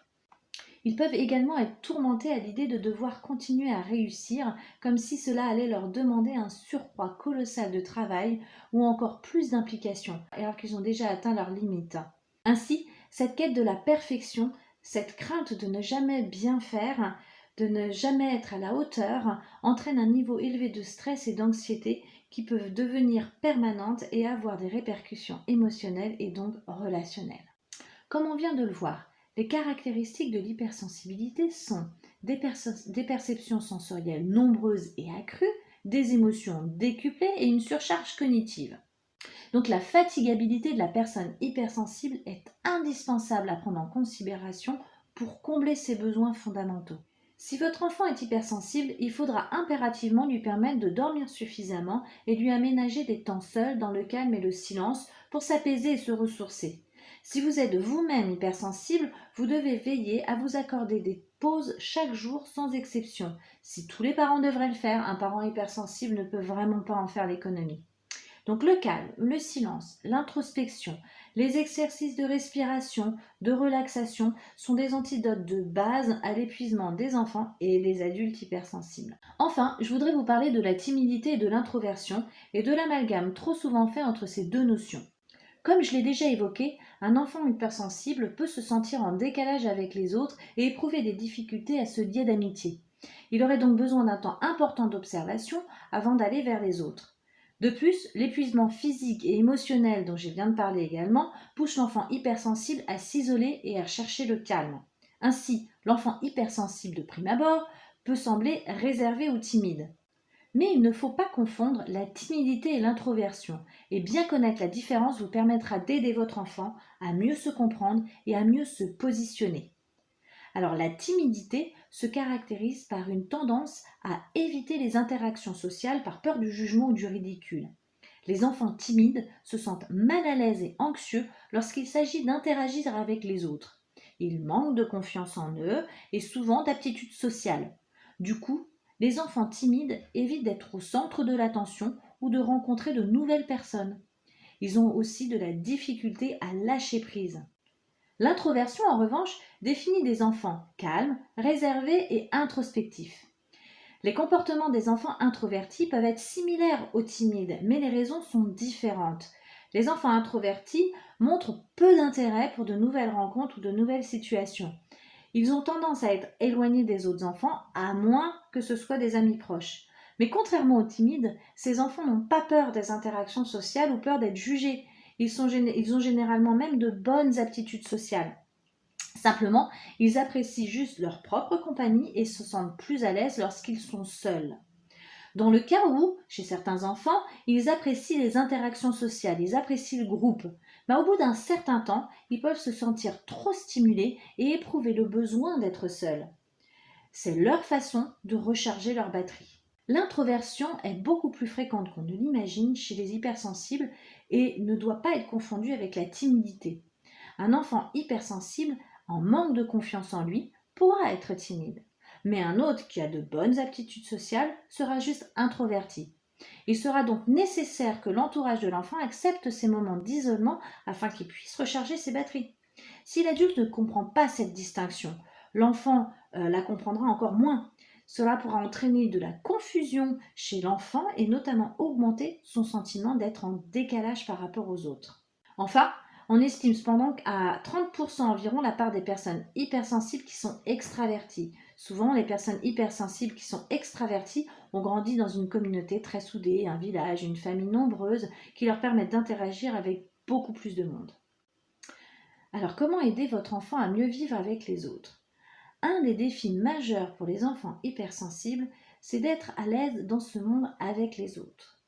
Ils peuvent également être tourmentés à l'idée de devoir continuer à réussir, comme si cela allait leur demander un surcroît colossal de travail ou encore plus d'implication, alors qu'ils ont déjà atteint leurs limites. Ainsi, cette quête de la perfection, cette crainte de ne jamais bien faire, de ne jamais être à la hauteur, entraîne un niveau élevé de stress et d'anxiété qui peuvent devenir permanentes et avoir des répercussions émotionnelles et donc relationnelles. Comme on vient de le voir, les caractéristiques de l'hypersensibilité sont des perceptions sensorielles nombreuses et accrues, des émotions décuplées et une surcharge cognitive. Donc la fatigabilité de la personne hypersensible est indispensable à prendre en considération pour combler ses besoins fondamentaux. Si votre enfant est hypersensible, il faudra impérativement lui permettre de dormir suffisamment et lui aménager des temps seuls dans le calme et le silence pour s'apaiser et se ressourcer. Si vous êtes vous-même hypersensible, vous devez veiller à vous accorder des pauses chaque jour sans exception. Si tous les parents devraient le faire, un parent hypersensible ne peut vraiment pas en faire l'économie. Donc le calme, le silence, l'introspection, les exercices de respiration, de relaxation sont des antidotes de base à l'épuisement des enfants et des adultes hypersensibles. Enfin, je voudrais vous parler de la timidité et de l'introversion et de l'amalgame trop souvent fait entre ces deux notions. Comme je l'ai déjà évoqué, un enfant hypersensible peut se sentir en décalage avec les autres et éprouver des difficultés à se lier d'amitié. Il aurait donc besoin d'un temps important d'observation avant d'aller vers les autres. De plus, l'épuisement physique et émotionnel dont je viens de parler également pousse l'enfant hypersensible à s'isoler et à chercher le calme. Ainsi, l'enfant hypersensible de prime abord peut sembler réservé ou timide. Mais il ne faut pas confondre la timidité et l'introversion, et bien connaître la différence vous permettra d'aider votre enfant à mieux se comprendre et à mieux se positionner. Alors la timidité se caractérise par une tendance à éviter les interactions sociales par peur du jugement ou du ridicule. Les enfants timides se sentent mal à l'aise et anxieux lorsqu'il s'agit d'interagir avec les autres. Ils manquent de confiance en eux et souvent d'aptitude sociale. Du coup, les enfants timides évitent d'être au centre de l'attention ou de rencontrer de nouvelles personnes. Ils ont aussi de la difficulté à lâcher prise. L'introversion, en revanche, définit des enfants calmes, réservés et introspectifs. Les comportements des enfants introvertis peuvent être similaires aux timides, mais les raisons sont différentes. Les enfants introvertis montrent peu d'intérêt pour de nouvelles rencontres ou de nouvelles situations. Ils ont tendance à être éloignés des autres enfants, à moins que ce soit des amis proches. Mais contrairement aux timides, ces enfants n'ont pas peur des interactions sociales ou peur d'être jugés. Ils ont généralement même de bonnes aptitudes sociales. Simplement, ils apprécient juste leur propre compagnie et se sentent plus à l'aise lorsqu'ils sont seuls. Dans le cas où, chez certains enfants, ils apprécient les interactions sociales, ils apprécient le groupe, mais au bout d'un certain temps, ils peuvent se sentir trop stimulés et éprouver le besoin d'être seuls. C'est leur façon de recharger leur batterie. L'introversion est beaucoup plus fréquente qu'on ne l'imagine chez les hypersensibles et ne doit pas être confondue avec la timidité. Un enfant hypersensible, en manque de confiance en lui, pourra être timide. Mais un autre qui a de bonnes aptitudes sociales sera juste introverti. Il sera donc nécessaire que l'entourage de l'enfant accepte ces moments d'isolement afin qu'il puisse recharger ses batteries. Si l'adulte ne comprend pas cette distinction, l'enfant la comprendra encore moins. Cela pourra entraîner de la confusion chez l'enfant et notamment augmenter son sentiment d'être en décalage par rapport aux autres. Enfin, On estime cependant qu'à 30% environ la part des personnes hypersensibles qui sont extraverties. Souvent, les personnes hypersensibles qui sont extraverties ont grandi dans une communauté très soudée, un village, une famille nombreuse qui leur permettent d'interagir avec beaucoup plus de monde. Alors, comment aider votre enfant à mieux vivre avec les autres? Un des défis majeurs pour les enfants hypersensibles, c'est d'être à l'aise dans ce monde avec les autres.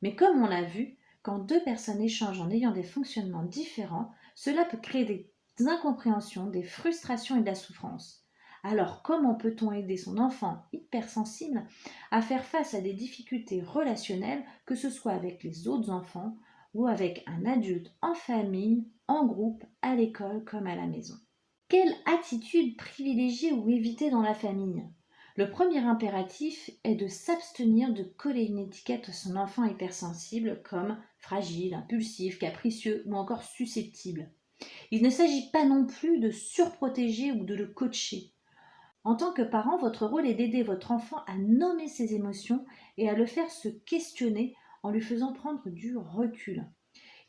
Mais comme on l'a vu, quand deux personnes échangent en ayant des fonctionnements différents, cela peut créer des incompréhensions, des frustrations et de la souffrance. Alors comment peut-on aider son enfant hypersensible à faire face à des difficultés relationnelles, que ce soit avec les autres enfants ou avec un adulte en famille, en groupe, à l'école comme à la maison? Quelle attitude privilégier ou éviter dans la famille? Le premier impératif est de s'abstenir de coller une étiquette à son enfant hypersensible comme fragile, impulsif, capricieux ou encore susceptible. Il ne s'agit pas non plus de surprotéger ou de le coacher. En tant que parent, votre rôle est d'aider votre enfant à nommer ses émotions et à le faire se questionner en lui faisant prendre du recul.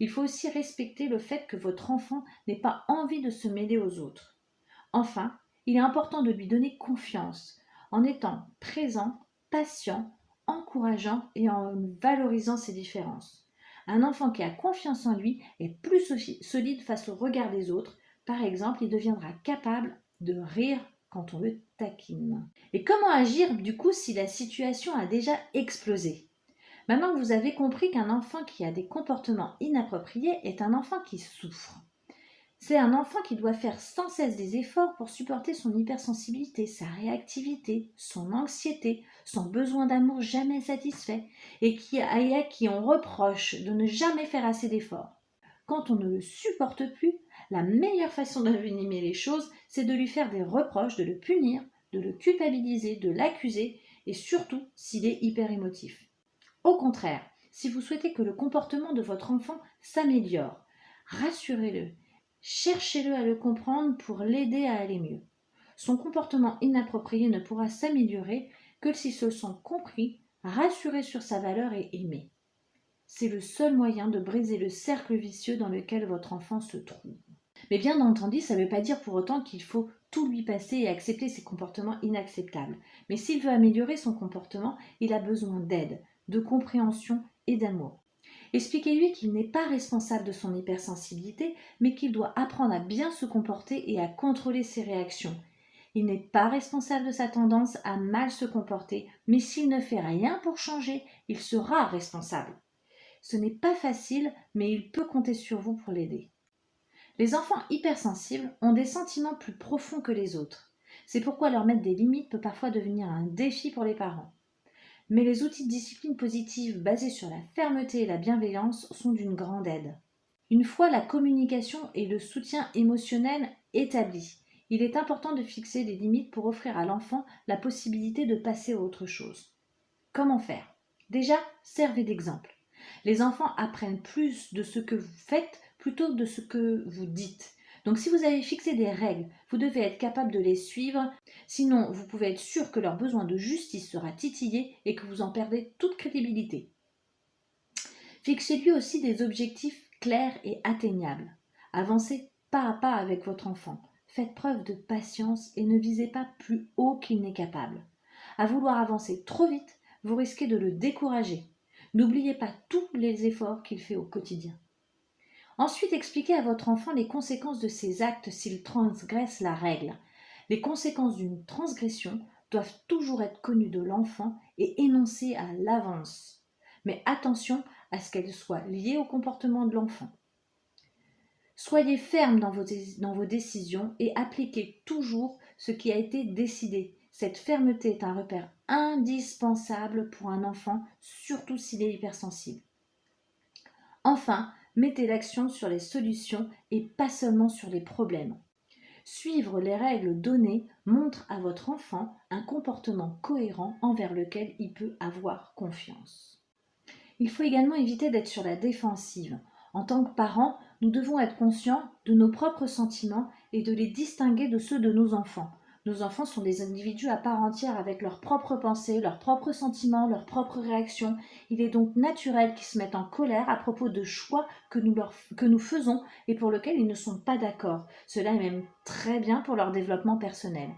Il faut aussi respecter le fait que votre enfant n'ait pas envie de se mêler aux autres. Enfin, il est important de lui donner confiance en étant présent, patient, encourageant et en valorisant ses différences. Un enfant qui a confiance en lui est plus solide face au regard des autres. Par exemple, il deviendra capable de rire quand on le taquine. Et comment agir du coup si la situation a déjà explosé? Maintenant que vous avez compris qu'un enfant qui a des comportements inappropriés est un enfant qui souffre. C'est un enfant qui doit faire sans cesse des efforts pour supporter son hypersensibilité, sa réactivité, son anxiété, son besoin d'amour jamais satisfait et à qui on reproche de ne jamais faire assez d'efforts. Quand on ne le supporte plus, la meilleure façon d'envenimer les choses, c'est de lui faire des reproches, de le punir, de le culpabiliser, de l'accuser et surtout s'il est hyper émotif. Au contraire, si vous souhaitez que le comportement de votre enfant s'améliore, rassurez-le. Cherchez-le à le comprendre pour l'aider à aller mieux. Son comportement inapproprié ne pourra s'améliorer que s'il se sent compris, rassuré sur sa valeur et aimé. C'est le seul moyen de briser le cercle vicieux dans lequel votre enfant se trouve. Mais bien entendu, ça ne veut pas dire pour autant qu'il faut tout lui passer et accepter ses comportements inacceptables. Mais s'il veut améliorer son comportement, il a besoin d'aide, de compréhension et d'amour. Expliquez-lui qu'il n'est pas responsable de son hypersensibilité, mais qu'il doit apprendre à bien se comporter et à contrôler ses réactions. Il n'est pas responsable de sa tendance à mal se comporter, mais s'il ne fait rien pour changer, il sera responsable. Ce n'est pas facile, mais il peut compter sur vous pour l'aider. Les enfants hypersensibles ont des sentiments plus profonds que les autres. C'est pourquoi leur mettre des limites peut parfois devenir un défi pour les parents. Mais les outils de discipline positive basés sur la fermeté et la bienveillance sont d'une grande aide. Une fois la communication et le soutien émotionnel établis, il est important de fixer des limites pour offrir à l'enfant la possibilité de passer à autre chose. Comment faire? Déjà, servez d'exemple. Les enfants apprennent plus de ce que vous faites plutôt que de ce que vous dites. Donc si vous avez fixé des règles, vous devez être capable de les suivre, sinon vous pouvez être sûr que leur besoin de justice sera titillé et que vous en perdez toute crédibilité. Fixez-lui aussi des objectifs clairs et atteignables. Avancez pas à pas avec votre enfant. Faites preuve de patience et ne visez pas plus haut qu'il n'est capable. À vouloir avancer trop vite, vous risquez de le décourager. N'oubliez pas tous les efforts qu'il fait au quotidien. Ensuite, expliquez à votre enfant les conséquences de ses actes s'il transgresse la règle. Les conséquences d'une transgression doivent toujours être connues de l'enfant et énoncées à l'avance. Mais attention à ce qu'elles soient liées au comportement de l'enfant. Soyez ferme dans vos décisions et appliquez toujours ce qui a été décidé. Cette fermeté est un repère indispensable pour un enfant, surtout s'il est hypersensible. Enfin, mettez l'accent sur les solutions et pas seulement sur les problèmes. Suivre les règles données montre à votre enfant un comportement cohérent envers lequel il peut avoir confiance. Il faut également éviter d'être sur la défensive. En tant que parents, nous devons être conscients de nos propres sentiments et de les distinguer de ceux de nos enfants. Nos enfants sont des individus à part entière avec leurs propres pensées, leurs propres sentiments, leurs propres réactions. Il est donc naturel qu'ils se mettent en colère à propos de choix que nous faisons et pour lesquels ils ne sont pas d'accord. Cela est même très bien pour leur développement personnel.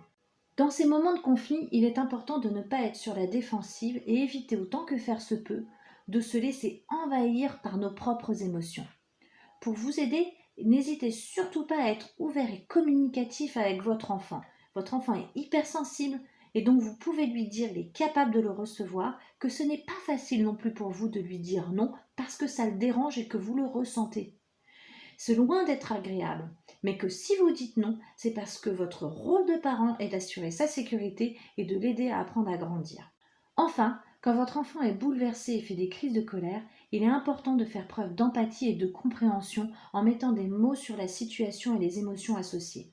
Dans ces moments de conflit, il est important de ne pas être sur la défensive et éviter autant que faire se peut de se laisser envahir par nos propres émotions. Pour vous aider, n'hésitez surtout pas à être ouvert et communicatif avec votre enfant. Votre enfant est hypersensible et donc vous pouvez lui dire, il est capable de le recevoir, que ce n'est pas facile non plus pour vous de lui dire non parce que ça le dérange et que vous le ressentez. C'est loin d'être agréable, mais que si vous dites non, c'est parce que votre rôle de parent est d'assurer sa sécurité et de l'aider à apprendre à grandir. Enfin, quand votre enfant est bouleversé et fait des crises de colère, il est important de faire preuve d'empathie et de compréhension en mettant des mots sur la situation et les émotions associées.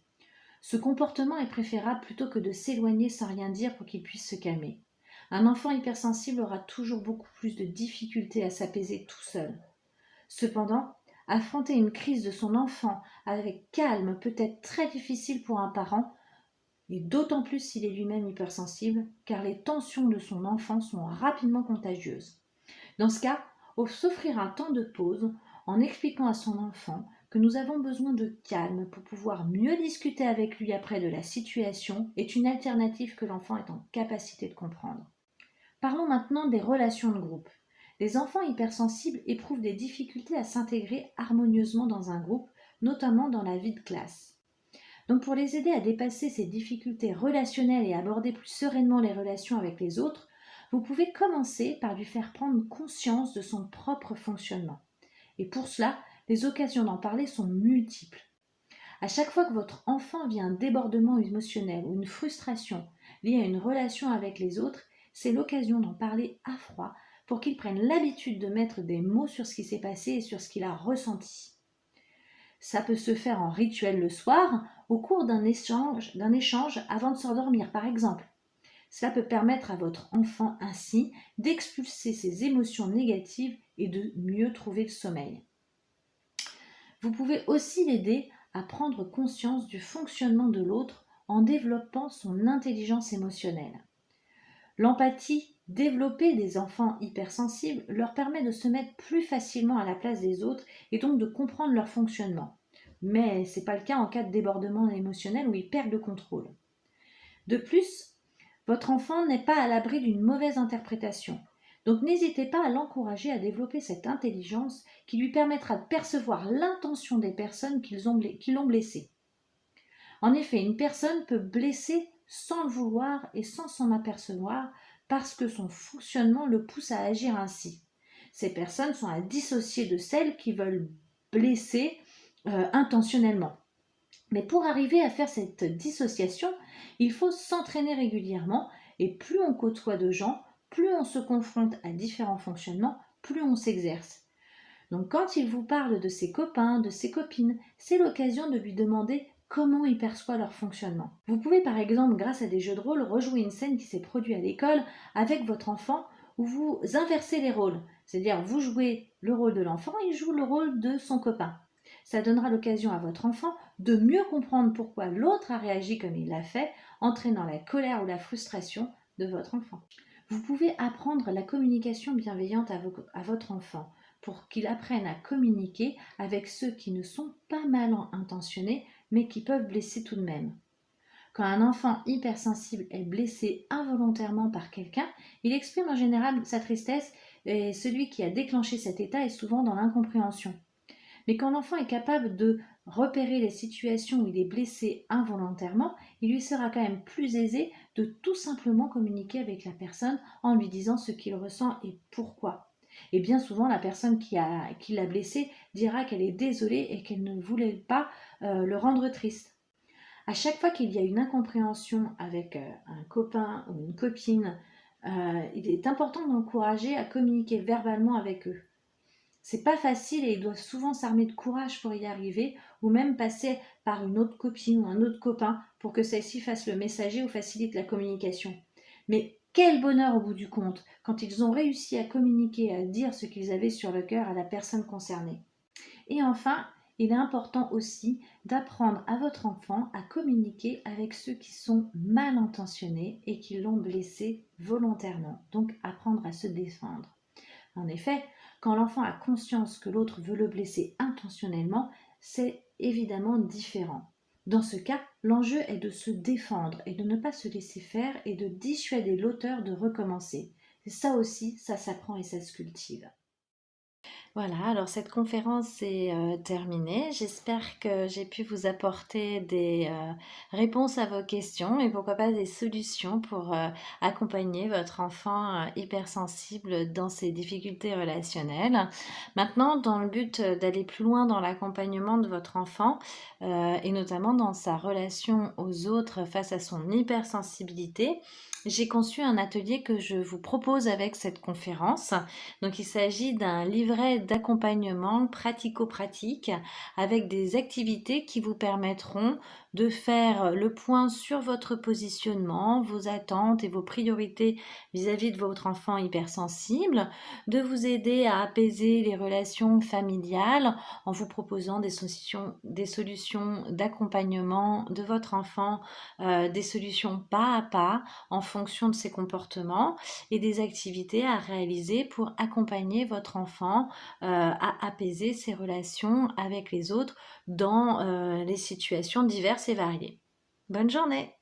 Ce comportement est préférable plutôt que de s'éloigner sans rien dire pour qu'il puisse se calmer. Un enfant hypersensible aura toujours beaucoup plus de difficultés à s'apaiser tout seul. Cependant, affronter une crise de son enfant avec calme peut être très difficile pour un parent, et d'autant plus s'il est lui-même hypersensible, car les tensions de son enfant sont rapidement contagieuses. Dans ce cas, s'offrir un temps de pause en expliquant à son enfant que nous avons besoin de calme pour pouvoir mieux discuter avec lui après de la situation est une alternative que l'enfant est en capacité de comprendre. Parlons maintenant des relations de groupe. Les enfants hypersensibles éprouvent des difficultés à s'intégrer harmonieusement dans un groupe, notamment dans la vie de classe. Donc pour les aider à dépasser ces difficultés relationnelles et aborder plus sereinement les relations avec les autres, vous pouvez commencer par lui faire prendre conscience de son propre fonctionnement. Et pour cela, les occasions d'en parler sont multiples. À chaque fois que votre enfant vit un débordement émotionnel ou une frustration liée à une relation avec les autres, c'est l'occasion d'en parler à froid pour qu'il prenne l'habitude de mettre des mots sur ce qui s'est passé et sur ce qu'il a ressenti. Ça peut se faire en rituel le soir, au cours d'un échange avant de s'endormir par exemple. Cela peut permettre à votre enfant ainsi d'expulser ses émotions négatives et de mieux trouver le sommeil. Vous pouvez aussi l'aider à prendre conscience du fonctionnement de l'autre en développant son intelligence émotionnelle. L'empathie développée des enfants hypersensibles leur permet de se mettre plus facilement à la place des autres et donc de comprendre leur fonctionnement. Mais ce n'est pas le cas en cas de débordement émotionnel où ils perdent le contrôle. De plus, votre enfant n'est pas à l'abri d'une mauvaise interprétation. Donc n'hésitez pas à l'encourager à développer cette intelligence qui lui permettra de percevoir l'intention des personnes qui l'ont blessé. En effet, une personne peut blesser sans le vouloir et sans s'en apercevoir parce que son fonctionnement le pousse à agir ainsi. Ces personnes sont à dissocier de celles qui veulent blesser intentionnellement. Mais pour arriver à faire cette dissociation, il faut s'entraîner régulièrement et plus on côtoie de gens, plus on se confronte à différents fonctionnements, plus on s'exerce. Donc quand il vous parle de ses copains, de ses copines, c'est l'occasion de lui demander comment il perçoit leur fonctionnement. Vous pouvez par exemple, grâce à des jeux de rôle, rejouer une scène qui s'est produite à l'école avec votre enfant où vous inversez les rôles. C'est-à-dire vous jouez le rôle de l'enfant et il joue le rôle de son copain. Ça donnera l'occasion à votre enfant de mieux comprendre pourquoi l'autre a réagi comme il l'a fait, entraînant la colère ou la frustration de votre enfant. Vous pouvez apprendre la communication bienveillante à votre enfant pour qu'il apprenne à communiquer avec ceux qui ne sont pas mal intentionnés mais qui peuvent blesser tout de même. Quand un enfant hypersensible est blessé involontairement par quelqu'un, il exprime en général sa tristesse et celui qui a déclenché cet état est souvent dans l'incompréhension. Mais quand l'enfant est capable de repérer les situations où il est blessé involontairement, il lui sera quand même plus aisé de tout simplement communiquer avec la personne en lui disant ce qu'il ressent et pourquoi. Et bien souvent, la personne qui l'a blessé dira qu'elle est désolée et qu'elle ne voulait pas le rendre triste. À chaque fois qu'il y a une incompréhension avec un copain ou une copine, il est important d'encourager à communiquer verbalement avec eux. C'est pas facile et ils doivent souvent s'armer de courage pour y arriver ou même passer par une autre copine ou un autre copain pour que celle-ci fasse le messager ou facilite la communication. Mais quel bonheur au bout du compte quand ils ont réussi à communiquer, à dire ce qu'ils avaient sur le cœur à la personne concernée. Et enfin, Il est important aussi d'apprendre à votre enfant à communiquer avec ceux qui sont mal intentionnés et qui l'ont blessé volontairement, donc apprendre à se défendre. En effet, quand l'enfant a conscience que l'autre veut le blesser intentionnellement, c'est évidemment différent. Dans ce cas, l'enjeu est de se défendre et de ne pas se laisser faire et de dissuader l'auteur de recommencer. Et ça aussi, ça s'apprend et ça se cultive. Voilà, alors cette conférence est terminée. J'espère que j'ai pu vous apporter des réponses à vos questions et pourquoi pas des solutions pour accompagner votre enfant hypersensible dans ses difficultés relationnelles. Maintenant, dans le but d'aller plus loin dans l'accompagnement de votre enfant et notamment dans sa relation aux autres face à son hypersensibilité, j'ai conçu un atelier que je vous propose avec cette conférence. Donc il s'agit d'un livret d'accompagnement pratico-pratique avec des activités qui vous permettront de faire le point sur votre positionnement, vos attentes et vos priorités vis-à-vis de votre enfant hypersensible, de vous aider à apaiser les relations familiales en vous proposant des solutions d'accompagnement de votre enfant, des solutions pas à pas en fonction de ses comportements et des activités à réaliser pour accompagner votre enfant à apaiser ses relations avec les autres dans les situations diverses et variées. Bonne journée!